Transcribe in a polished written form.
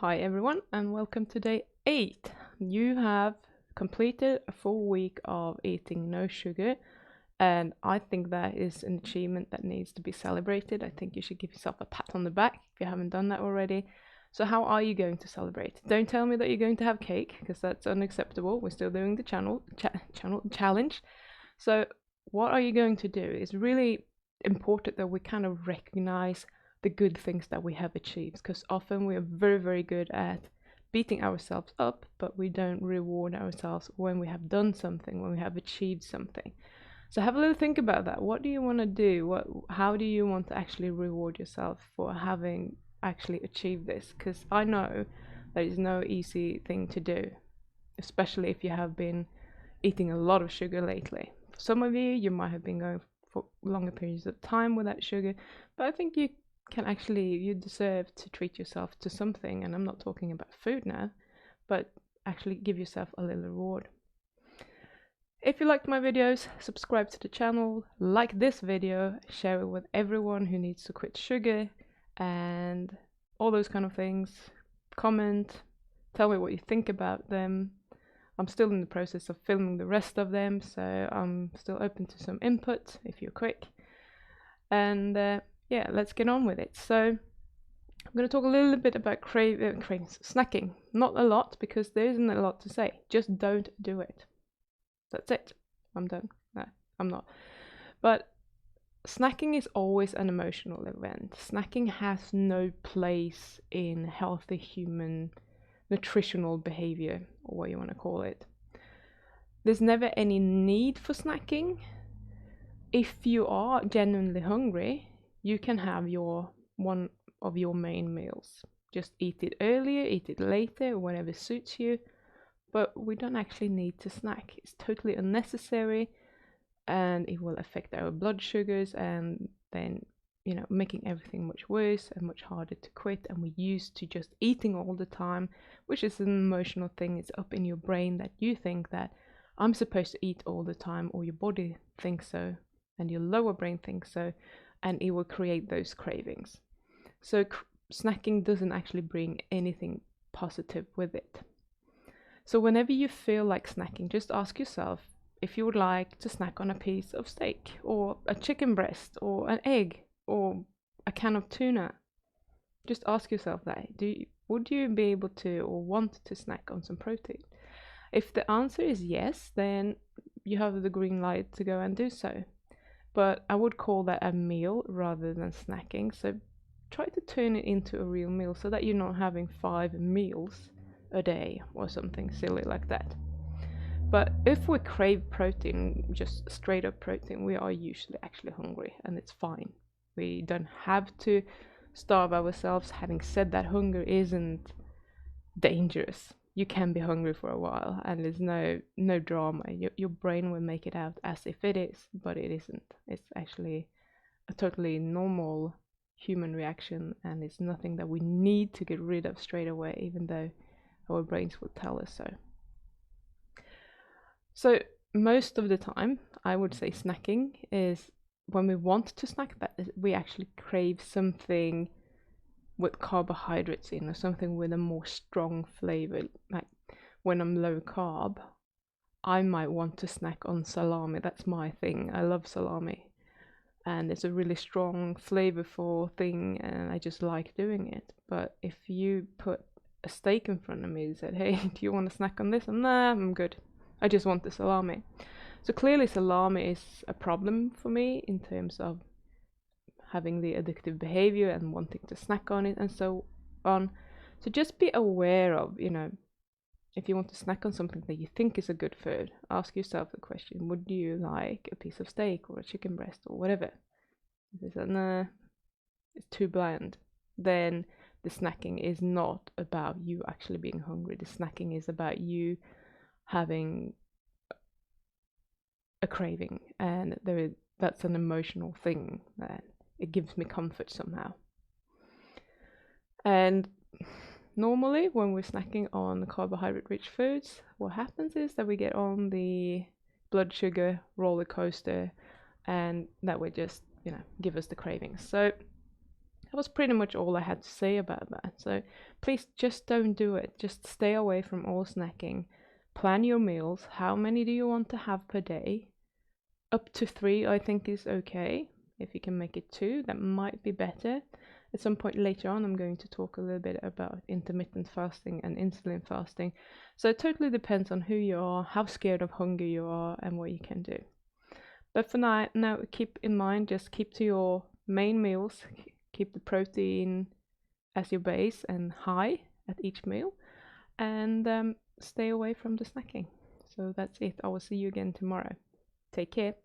Hi everyone and welcome to day 8. You have completed a full week of eating no sugar, and I think that is an achievement that needs to be celebrated. I think you should give yourself a pat on the back if you haven't done that already. So how are you going to celebrate? Don't tell me that you're going to have cake, because that's unacceptable. We're still doing the channel challenge. So what are you going to do? It's really important that we kind of recognize the good things that we have achieved, because often we are very good at beating ourselves up, but we don't reward ourselves when we have done something, when we have achieved something. So have a little think about that. What do you want to do? How do you want to actually reward yourself for having actually achieved this? Because I know that is no easy thing to do, especially if you have been eating a lot of sugar lately. For some of you might have been going for longer periods of time without sugar, but I think you deserve to treat yourself to something. And I'm not talking about food now, but actually give yourself a little reward. If you liked my videos, subscribe to the channel, like this video, share it with everyone who needs to quit sugar, and all those kind of things. Comment, tell me what you think about them. I'm still in the process of filming the rest of them, so I'm still open to some input if you're quick. And yeah, let's get on with it. So I'm going to talk a little bit about cravings, snacking. Not a lot, because there isn't a lot to say. Just don't do it. That's it. I'm done. No, I'm not. But snacking is always an emotional event. Snacking has no place in healthy human nutritional behavior, or what you want to call it. There's never any need for snacking. If you are genuinely hungry, you can have one of your main meals. Just eat it earlier, eat it later, whatever suits you. But we don't actually need to snack. It's totally unnecessary, and it will affect our blood sugars, and then making everything much worse and much harder to quit. And we're used to just eating all the time, which is an emotional thing. It's up in your brain that you think that I'm supposed to eat all the time, or your body thinks so, and your lower brain thinks so, and it will create those cravings. So snacking doesn't actually bring anything positive with it. So whenever you feel like snacking, just ask yourself if you would like to snack on a piece of steak, or a chicken breast, or an egg, or a can of tuna. Just ask yourself that. Would you be able to or want to snack on some protein? If the answer is yes, then you have the green light to go and do so. But I would call that a meal rather than snacking. So try to turn it into a real meal, so that you're not having 5 meals a day or something silly like that. But if we crave protein, just straight up protein, we are usually actually hungry, and it's fine. We don't have to starve ourselves. Having said that, hunger isn't dangerous. You can be hungry for a while, and there's no drama. Your brain will make it out as if it is, but it isn't. It's actually a totally normal human reaction, and it's nothing that we need to get rid of straight away, even though our brains will tell us so. So most of the time, I would say snacking is when we want to snack, that we actually crave something with carbohydrates in, or something with a more strong flavor. Like when I'm low carb, I might want to snack on salami. That's my thing. I love salami, and it's a really strong, flavorful thing, and I just like doing it. But if you put a steak in front of me and said, hey, do you want to snack on this? Nah, I'm good. I just want the salami. So clearly salami is a problem for me in terms of having the addictive behavior and wanting to snack on it and so on. So just be aware of, if you want to snack on something that you think is a good food, ask yourself the question, would you like a piece of steak or a chicken breast or whatever? If you say, nah, it's too bland, then the snacking is not about you actually being hungry. The snacking is about you having a craving, and that's an emotional thing, that it gives me comfort somehow. And normally when we're snacking on carbohydrate rich foods, what happens is that we get on the blood sugar roller coaster, and that would just give us the cravings. So that was pretty much all I had to say about that. So please just don't do it. Just stay away from all snacking. Plan your meals. How many do you want to have per day? Up to 3, I think, is okay. If you can make it 2, that might be better. At some point later on, I'm going to talk a little bit about intermittent fasting and insulin fasting. So it totally depends on who you are, how scared of hunger you are, and what you can do. But for now, keep in mind, just keep to your main meals. Keep the protein as your base and high at each meal, and stay away from the snacking. So that's it. I will see you again tomorrow. Take care.